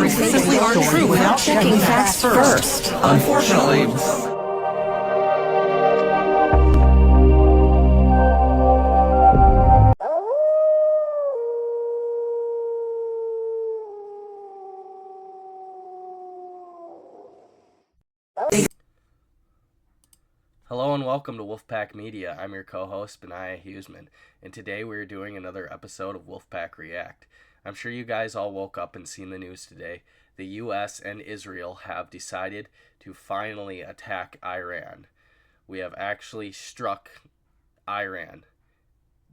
stories that simply aren't true without checking facts first. Unfortunately, Hello and welcome to Wolfpack Media. I'm your co-host, Benaiah Husemann, and today we're doing another episode of Wolfpack React. I'm sure you guys all woke up and seen the news today. The U.S. and Israel have decided to finally attack Iran. We have actually struck Iran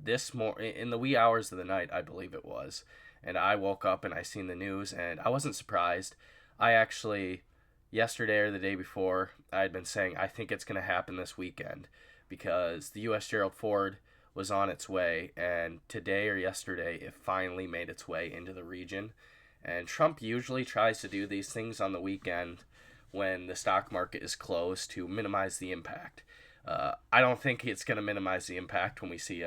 in the wee hours of the night, I believe it was. And I woke up and I seen the news, and I wasn't surprised. I actually, yesterday or the day before, I had been saying I think it's going to happen this weekend because the U.S. Gerald Ford was on its way, and today or yesterday it finally made its way into the region. And Trump usually tries to do these things on the weekend when the stock market is closed to minimize the impact. I don't think it's going to minimize the impact when we see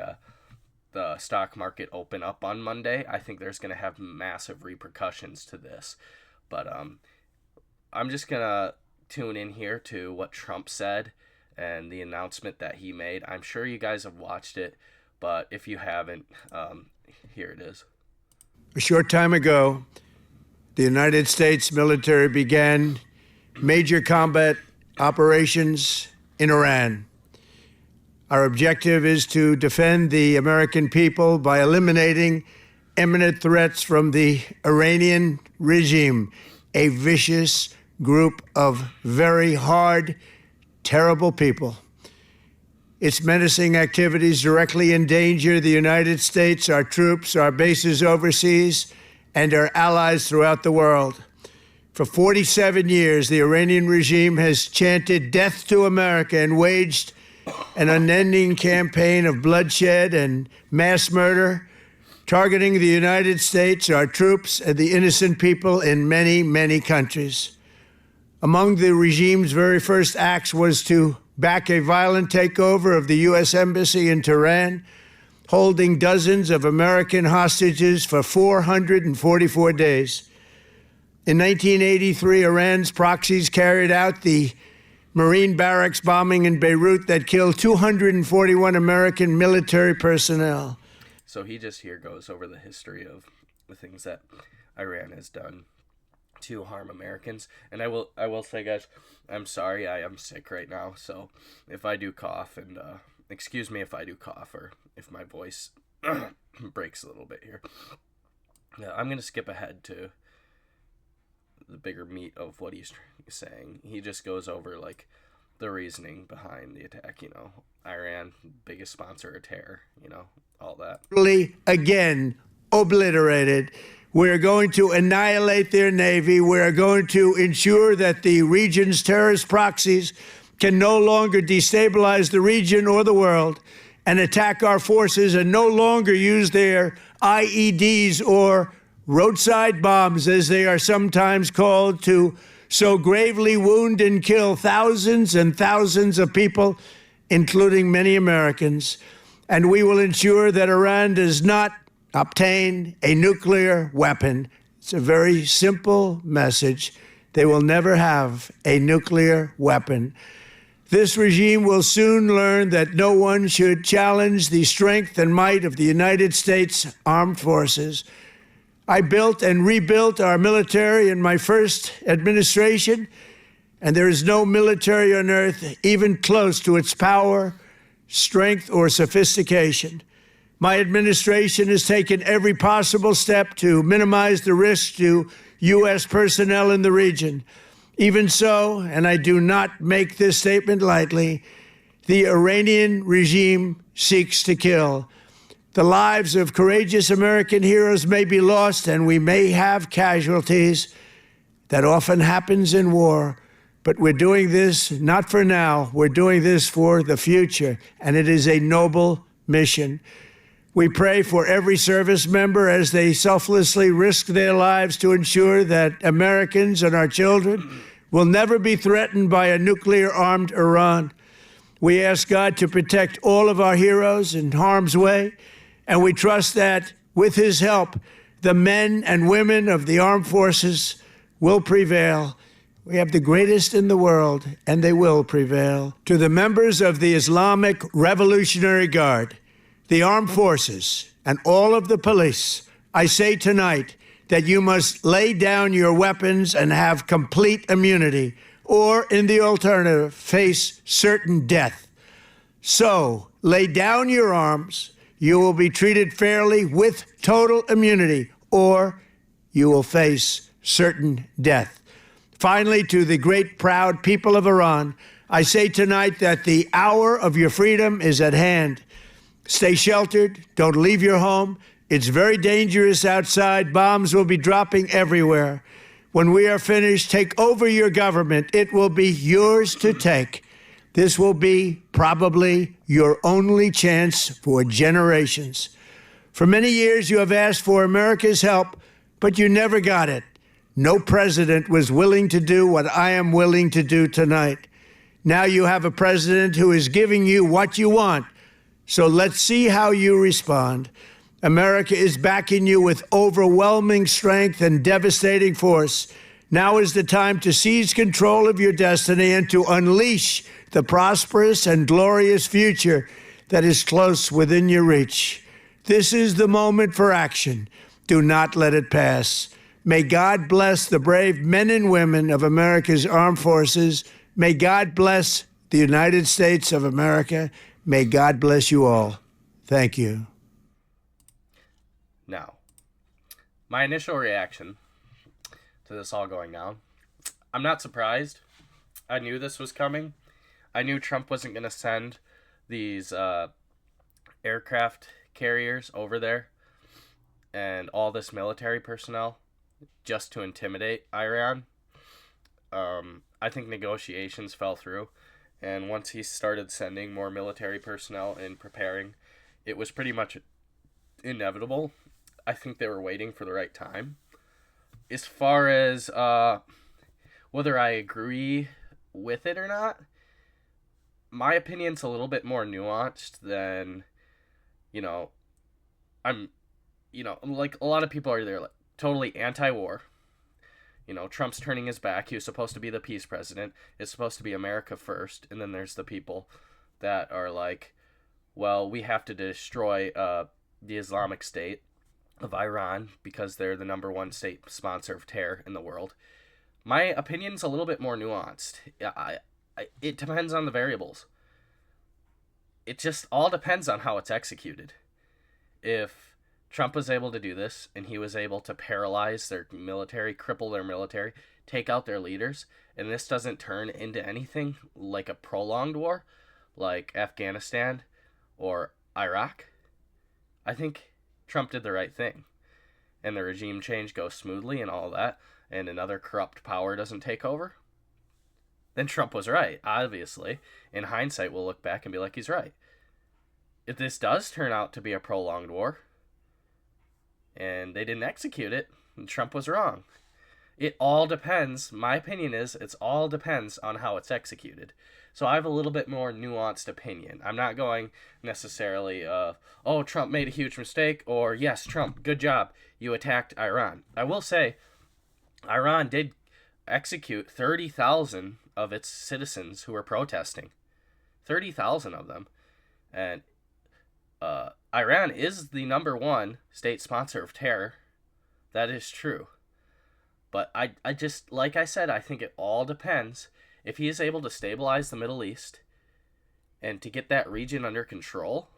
the stock market open up on Monday. I think there's going to have massive repercussions to this. But I'm just going to tune in here to what Trump said and the announcement that he made. I'm sure you guys have watched it, but if you haven't, here it is. A short time ago, the United States military began major combat operations in Iran. Our objective is to defend the American people by eliminating imminent threats from the Iranian regime, a vicious group of very hard, terrible people. Its menacing activities directly endanger the United States, our troops, our bases overseas, and our allies throughout the world. For 47 years, the Iranian regime has chanted death to America and waged an unending campaign of bloodshed and mass murder, targeting the United States, our troops, and the innocent people in many, many countries. Among the regime's very first acts was to back a violent takeover of the U.S. Embassy in Tehran, holding dozens of American hostages for 444 days. In 1983, Iran's proxies carried out the Marine barracks bombing in Beirut that killed 241 American military personnel. So he just here goes over the history of the things that Iran has done to harm Americans. And I will say, guys, I'm sorry, I am sick right now, so if I do cough, and excuse me if I do cough or if my voice breaks a little bit here. I'm going to skip ahead to the bigger meat of what he's saying. He just goes over like the reasoning behind the attack, Iran, biggest sponsor of terror, all that. Again, obliterated. We're going to annihilate their navy. We're going to ensure that the region's terrorist proxies can no longer destabilize the region or the world and attack our forces and no longer use their IEDs or roadside bombs, as they are sometimes called, to so gravely wound and kill thousands and thousands of people, including many Americans. And we will ensure that Iran does not obtain a nuclear weapon. It's a very simple message. They will never have a nuclear weapon. This regime will soon learn that no one should challenge the strength and might of the United States Armed Forces. I built and rebuilt our military in my first administration, and there is no military on earth even close to its power, strength, or sophistication. My administration has taken every possible step to minimize the risk to U.S. personnel in the region. Even so, and I do not make this statement lightly, the Iranian regime seeks to kill. The lives of courageous American heroes may be lost, and we may have casualties. That often happens in war. But we're doing this not for now. We're doing this for the future, and it is a noble mission. We pray for every service member as they selflessly risk their lives to ensure that Americans and our children will never be threatened by a nuclear-armed Iran. We ask God to protect all of our heroes in harm's way, and we trust that, with his help, the men and women of the armed forces will prevail. We have the greatest in the world, and they will prevail. To the members of the Islamic Revolutionary Guard, the armed forces, and all of the police, I say tonight that you must lay down your weapons and have complete immunity, or, in the alternative, face certain death. So, lay down your arms. You will be treated fairly with total immunity, or you will face certain death. Finally, to the great, proud people of Iran, I say tonight that the hour of your freedom is at hand. Stay sheltered. Don't leave your home. It's very dangerous outside. Bombs will be dropping everywhere. When we are finished, take over your government. It will be yours to take. This will be probably your only chance for generations. For many years, you have asked for America's help, but you never got it. No president was willing to do what I am willing to do tonight. Now you have a president who is giving you what you want. So let's see how you respond. America is backing you with overwhelming strength and devastating force. Now is the time to seize control of your destiny and to unleash the prosperous and glorious future that is close within your reach. This is the moment for action. Do not let it pass. May God bless the brave men and women of America's armed forces. May God bless the United States of America. May God bless you all. Thank you. Now, my initial reaction to this all going down, I'm not surprised. I knew this was coming. I knew Trump wasn't going to send these aircraft carriers over there and all this military personnel just to intimidate Iran. I think negotiations fell through, and once he started sending more military personnel and preparing, it was pretty much inevitable. I think they were waiting for the right time. As far as whether I agree with it or not, my opinion's a little bit more nuanced than, like a lot of people are either like totally anti-war. Trump's turning his back. He was supposed to be the peace president. It's supposed to be America first. And then there's the people that are like, well, we have to destroy the Islamic State of Iran because they're the number one state sponsor of terror in the world. My opinion's a little bit more nuanced. It depends on the variables. It just all depends on how it's executed. If Trump was able to do this and he was able to paralyze their military, cripple their military, take out their leaders, and this doesn't turn into anything like a prolonged war like Afghanistan or Iraq, I think Trump did the right thing. And the regime change goes smoothly and all that, and another corrupt power doesn't take over, then Trump was right, obviously. In hindsight, we'll look back and be like, he's right. If this does turn out to be a prolonged war, and they didn't execute it, and Trump was wrong. It all depends. My opinion is, it all depends on how it's executed. So I have a little bit more nuanced opinion. I'm not going necessarily, Trump made a huge mistake, or yes, Trump, good job, you attacked Iran. I will say, Iran did execute 30,000 of its citizens who were protesting. 30,000 of them. And Iran is the number one state sponsor of terror. That is true. But I just, like I said, I think it all depends. If he is able to stabilize the Middle East and to get that region under control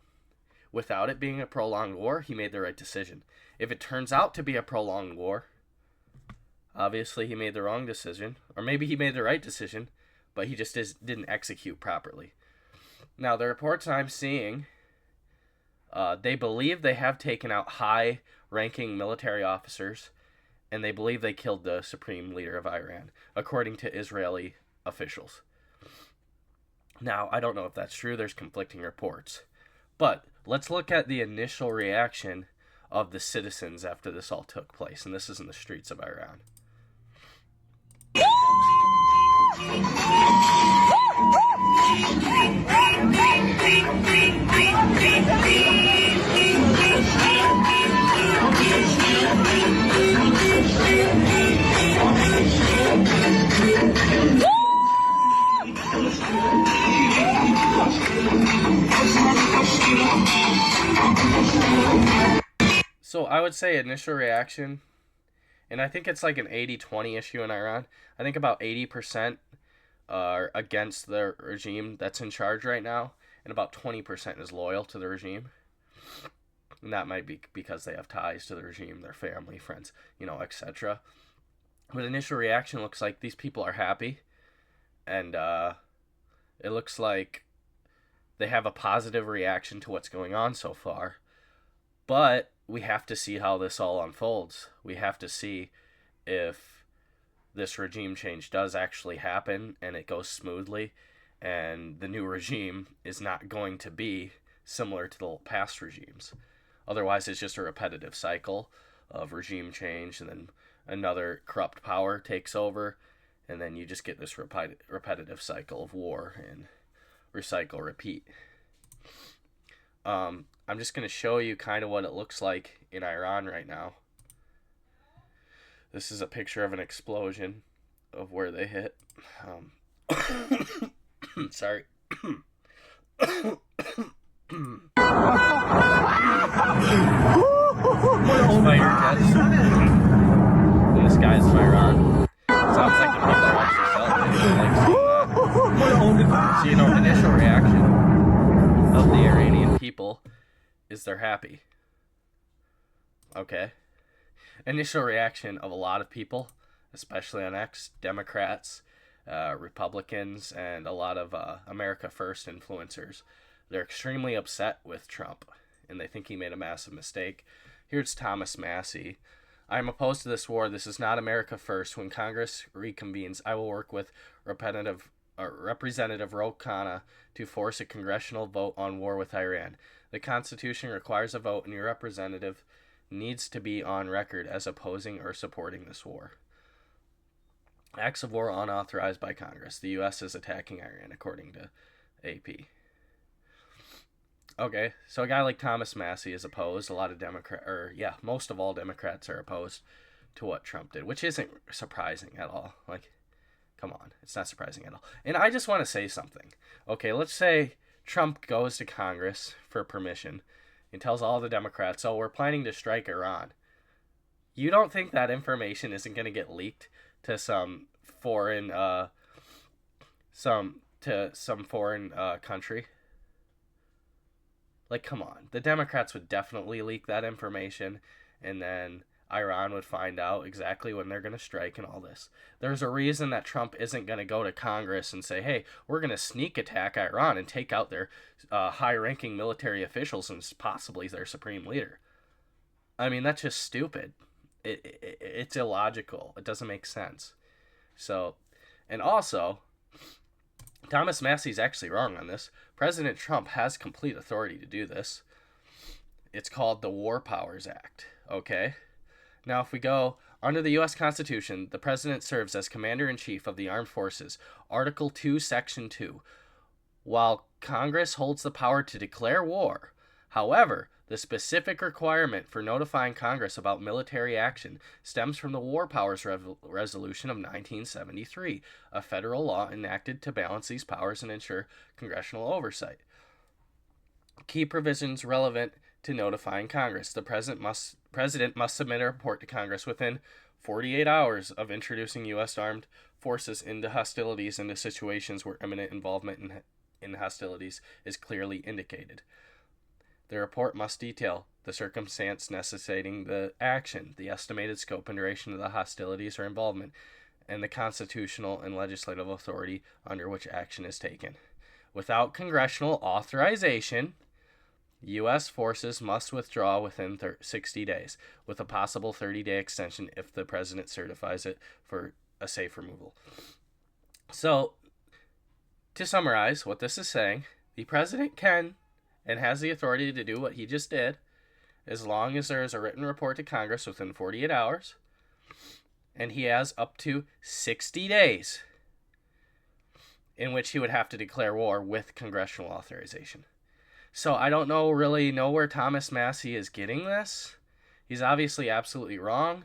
without it being a prolonged war, he made the right decision. If it turns out to be a prolonged war, obviously he made the wrong decision. Or maybe he made the right decision, but he just didn't execute properly. Now, the reports I'm seeing, they believe they have taken out high-ranking military officers, and they believe they killed the supreme leader of Iran, according to Israeli officials. Now, I don't know if that's true. There's conflicting reports. But let's look at the initial reaction of the citizens after this all took place, and this is in the streets of Iran. would say initial reaction, and I think it's like an 80-20 issue in Iran. I think about 80% are against the regime that's in charge right now, and about 20% is loyal to the regime. And that might be because they have ties to the regime, their family, friends, etc. But initial reaction looks like these people are happy, and it looks like they have a positive reaction to what's going on so far. But we have to see how this all unfolds. We have to see if this regime change does actually happen and it goes smoothly, and the new regime is not going to be similar to the past regimes. Otherwise, it's just a repetitive cycle of regime change, and then another corrupt power takes over, and then you just get this repetitive cycle of war and recycle, repeat. I'm just going to show you kind of what it looks like in Iran right now. This is a picture of an explosion of where they hit. Sorry. Fighter jets in the skies of Iran. Sounds like the people are actually celebrating. Like seeing that. So, initial reaction of the Iranian people is they're happy. Okay. Initial reaction of a lot of people, especially on X, Democrats, Republicans, and a lot of America First influencers. They're extremely upset with Trump, and they think he made a massive mistake. Here's Thomas Massey. I am opposed to this war. This is not America First. When Congress reconvenes, I will work with Representative Ro Khanna to force a congressional vote on war with Iran. The Constitution requires a vote, and your representative needs to be on record as opposing or supporting this war. Acts of war unauthorized by Congress. The U.S. is attacking Iran, according to AP. Okay, so a guy like Thomas Massey is opposed. A lot of most of all Democrats are opposed to what Trump did, which isn't surprising at all. Like, come on, it's not surprising at all. And I just want to say something. Okay, let's say Trump goes to Congress for permission and tells all the Democrats, oh, we're planning to strike Iran. You don't think that information isn't going to get leaked to some foreign country? Like, come on. The Democrats would definitely leak that information, and then Iran would find out exactly when they're going to strike and all this. There's a reason that Trump isn't going to go to Congress and say, hey, we're going to sneak attack Iran and take out their high-ranking military officials and possibly their supreme leader. I mean, that's just stupid. It's illogical. It doesn't make sense. So, and also, Thomas Massey's actually wrong on this. President Trump has complete authority to do this. It's called the War Powers Act, okay? Now, if we go under the U.S. Constitution, the president serves as Commander-in-Chief of the Armed Forces, Article 2, Section 2, while Congress holds the power to declare war. However, the specific requirement for notifying Congress about military action stems from the War Powers Resolution of 1973, a federal law enacted to balance these powers and ensure congressional oversight. Key provisions relevant to notifying Congress. The president must submit a report to Congress within 48 hours of introducing U.S. armed forces into hostilities into situations where imminent involvement in hostilities is clearly indicated. The report must detail the circumstance necessitating the action, the estimated scope and duration of the hostilities or involvement, and the constitutional and legislative authority under which action is taken. Without congressional authorization, U.S. forces must withdraw within 60 days, with a possible 30-day extension if the president certifies it for a safe removal. So, to summarize what this is saying, the president can and has the authority to do what he just did, as long as there is a written report to Congress within 48 hours, and he has up to 60 days in which he would have to declare war with congressional authorization. So I don't really know where Thomas Massey is getting this. He's obviously absolutely wrong.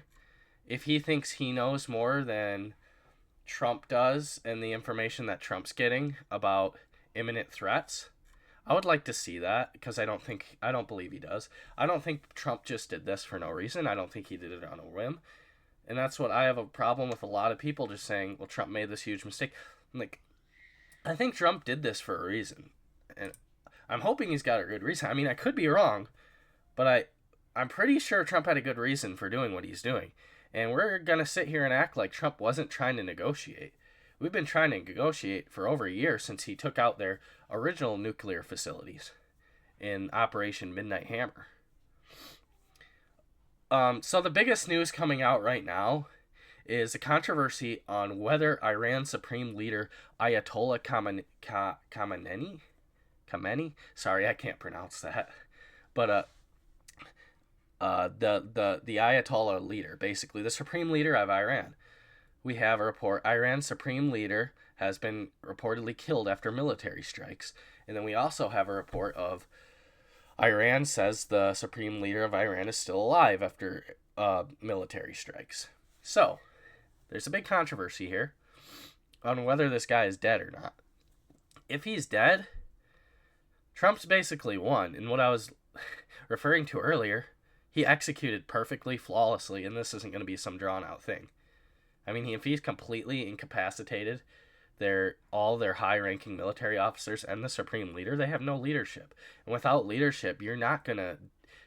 If he thinks he knows more than Trump does and the information that Trump's getting about imminent threats, I would like to see that because I don't believe he does. I don't think Trump just did this for no reason. I don't think he did it on a whim. And that's what I have a problem with a lot of people just saying, well, Trump made this huge mistake. I'm like, I think Trump did this for a reason. And I'm hoping he's got a good reason. I mean, I could be wrong, but I'm pretty sure Trump had a good reason for doing what he's doing. And we're going to sit here and act like Trump wasn't trying to negotiate. We've been trying to negotiate for over a year since he took out their original nuclear facilities in Operation Midnight Hammer. So the biggest news coming out right now is a controversy on whether Iran's Supreme Leader Ayatollah Khamenei, sorry, I can't pronounce that, but the Ayatollah leader, basically the Supreme Leader of Iran. We have a report, Iran's Supreme Leader has been reportedly killed after military strikes. And then we also have a report of Iran says the Supreme Leader of Iran is still alive after military strikes. So, there's a big controversy here on whether this guy is dead or not. If he's dead, Trump's basically won. And what I was referring to earlier, he executed perfectly, flawlessly, and this isn't going to be some drawn-out thing. I mean, if he's completely incapacitated, all their high-ranking military officers and the Supreme Leader, they have no leadership. And without leadership, you're not going to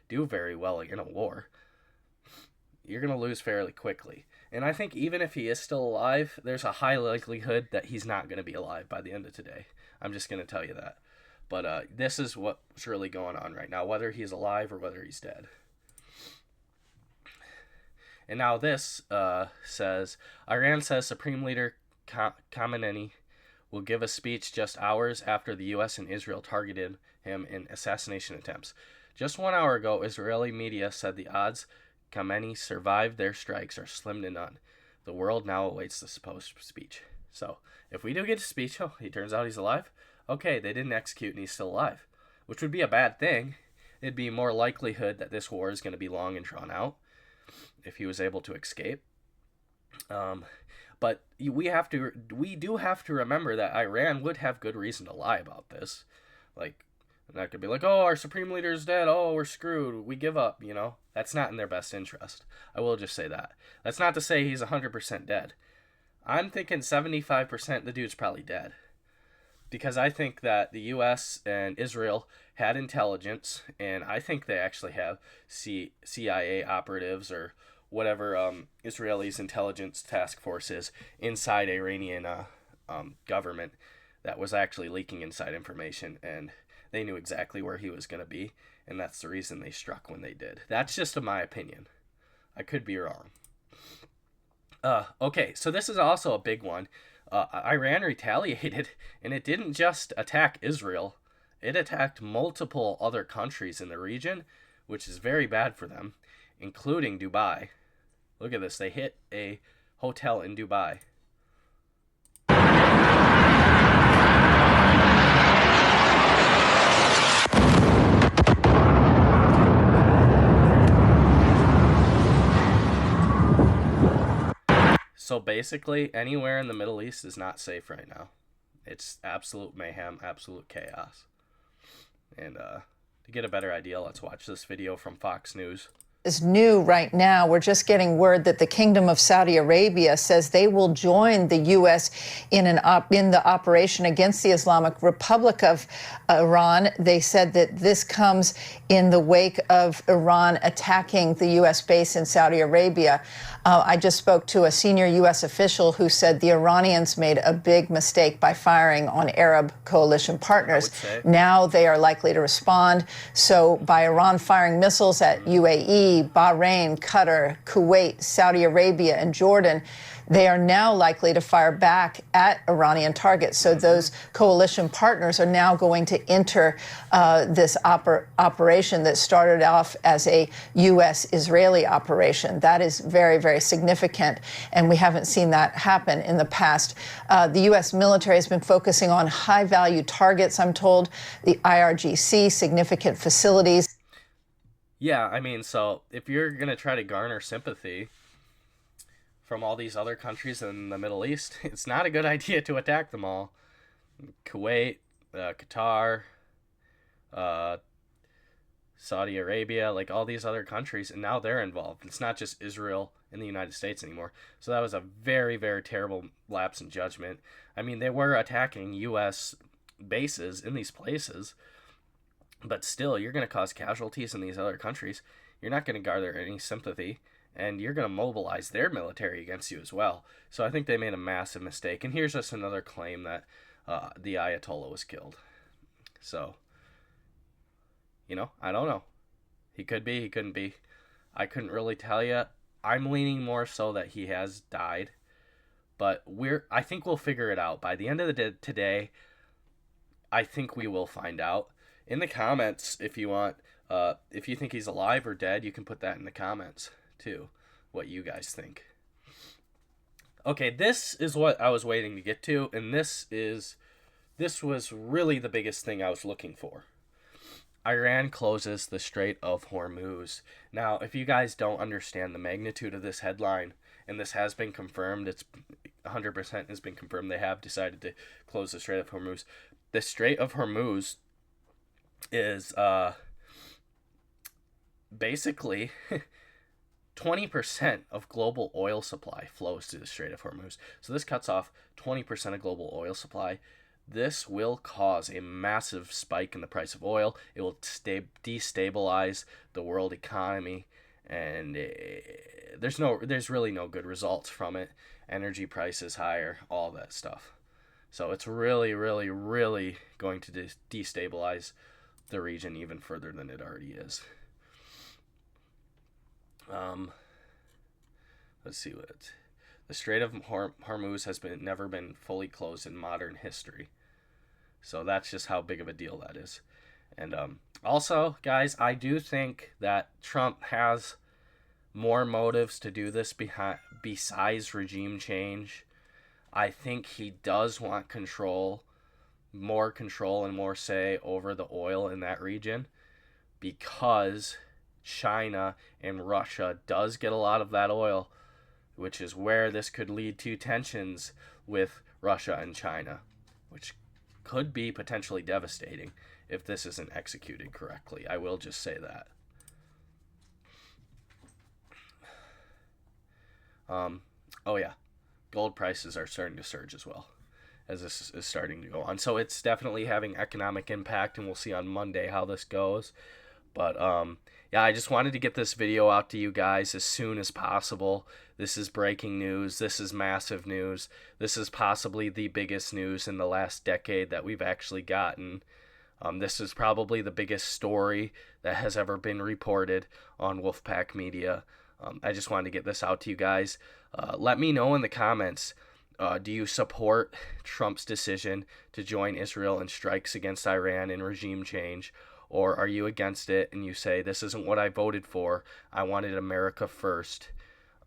do very well in a war. You're going to lose fairly quickly. And I think even if he is still alive, there's a high likelihood that he's not going to be alive by the end of today. I'm just going to tell you that. But this is what's really going on right now, whether he's alive or whether he's dead. And now this says, Iran says Supreme Leader Khamenei will give a speech just hours after the U.S. and Israel targeted him in assassination attempts. Just 1 hour ago, Israeli media said the odds Khamenei survived their strikes are slim to none. The world now awaits the supposed speech. So, if we do get a speech, he turns out he's alive, okay, they didn't execute and he's still alive, which would be a bad thing. It'd be more likelihood that this war is going to be long and drawn out if he was able to escape. But we do have to remember that Iran would have good reason to lie about this. Like, they're not going to be like, oh, our Supreme Leader is dead, oh, we're screwed, we give up, That's not in their best interest. I will just say that. That's not to say he's 100% dead. I'm thinking 75% the dude's probably dead. Because I think that the U.S. and Israel had intelligence, and I think they actually have CIA operatives or whatever Israelis' intelligence task force is inside Iranian government that was actually leaking inside information, and they knew exactly where he was going to be, and that's the reason they struck when they did. That's just my opinion. I could be wrong. Okay, so this is also a big one. Iran retaliated, and it didn't just attack Israel. It attacked multiple other countries in the region, which is very bad for them, including Dubai. Look at this. They hit a hotel in Dubai. So basically, anywhere in the Middle East is not safe right now. It's absolute mayhem, absolute chaos. And to get a better idea, let's watch this video from Fox News. Is new right now. We're just getting word that the Kingdom of Saudi Arabia says they will join the U.S. in the operation against the Islamic Republic of Iran. They said that this comes in the wake of Iran attacking the U.S. base in Saudi Arabia. I just spoke to a senior U.S. official who said the Iranians made a big mistake by firing on Arab coalition partners. Now they are likely to respond. So by Iran firing missiles at UAE, Bahrain, Qatar, Kuwait, Saudi Arabia, and Jordan, they are now likely to fire back at Iranian targets. So those coalition partners are now going to enter this operation that started off as a U.S.-Israeli operation. That is very, very significant, and we haven't seen that happen in the past. The U.S. military has been focusing on high-value targets, I'm told, the IRGC, significant facilities. Yeah, I mean, so if you're going to try to garner sympathy from all these other countries in the Middle East, it's not a good idea to attack them all. Kuwait, Qatar, Saudi Arabia, like all these other countries, and now they're involved. It's not just Israel and the United States anymore. So that was a very, very terrible lapse in judgment. I mean, they were attacking U.S. bases in these places, but still, you're going to cause casualties in these other countries. You're not going to garner any sympathy, and you're going to mobilize their military against you as well. So I think they made a massive mistake. And here's just another claim that the Ayatollah was killed. So, I don't know. He could be, he couldn't be. I couldn't really tell you. I'm leaning more so that he has died. But I think we'll figure it out. By the end of the day today, I think we will find out. In the comments, if you want, if you think he's alive or dead, you can put that in the comments too, what you guys think. Okay, this is what I was waiting to get to, and this was really the biggest thing I was looking for. Iran closes the Strait of Hormuz. Now, if you guys don't understand the magnitude of this headline, and this has been confirmed, it's 100% has been confirmed, they have decided to close the Strait of Hormuz. The Strait of Hormuz is basically 20% of global oil supply flows through the Strait of Hormuz. So this cuts off 20% of global oil supply. This will cause a massive spike in the price of oil. It will destabilize the world economy, and there's really no good results from it. Energy prices higher, all that stuff. So it's really, really, really going to destabilize the region even further than it already is. Let's see what the Strait of Hormuz has never been fully closed in modern history. So that's just how big of a deal that is. And also, guys, I do think that Trump has more motives to do this besides regime change. I think he does want more control and more say over the oil in that region, because China and Russia does get a lot of that oil, which is where this could lead to tensions with Russia and China, which could be potentially devastating if this isn't executed correctly. I will just say that. Oh yeah, gold prices are starting to surge as well as this is starting to go on. So it's definitely having economic impact, and we'll see on Monday how this goes. But yeah, I just wanted to get this video out to you guys as soon as possible. This is breaking news. This is massive news. This is possibly the biggest news in the last decade that we've actually gotten. This is probably the biggest story that has ever been reported on Wolfpack Media. I just wanted to get this out to you guys. Let me know in the comments, do you support Trump's decision to join Israel in strikes against Iran and regime change? Or are you against it and you say, this isn't what I voted for, I wanted America first?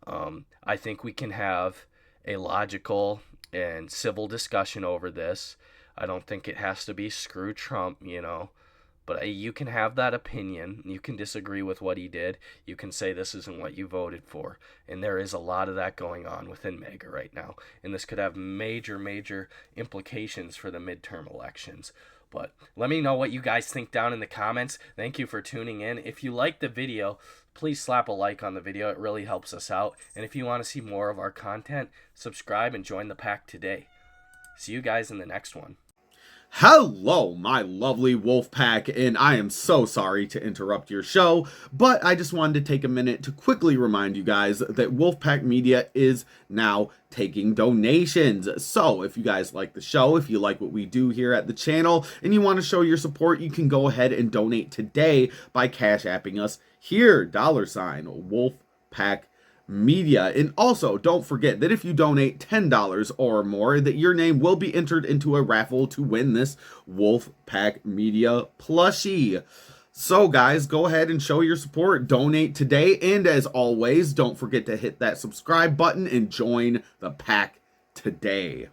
I think we can have a logical and civil discussion over this. I don't think it has to be screw Trump, but you can have that opinion. You can disagree with what he did. You can say this isn't what you voted for. And there is a lot of that going on within MAGA right now. And this could have major, major implications for the midterm elections. But let me know what you guys think down in the comments. Thank you for tuning in. If you liked the video, please slap a like on the video. It really helps us out. And if you want to see more of our content, subscribe and join the pack today. See you guys in the next one. Hello, my lovely Wolfpack, and I am so sorry to interrupt your show, but I just wanted to take a minute to quickly remind you guys that Wolfpack Media is now taking donations. So if you guys like the show, if you like what we do here at the channel, and you want to show your support, you can go ahead and donate today by Cash Apping us here, $Wolfpack Media. And also don't forget that if you donate $10 or more, that your name will be entered into a raffle to win this Wolfpack Media plushie. So guys, go ahead and show your support, donate today, and as always, don't forget to hit that subscribe button and join the pack today.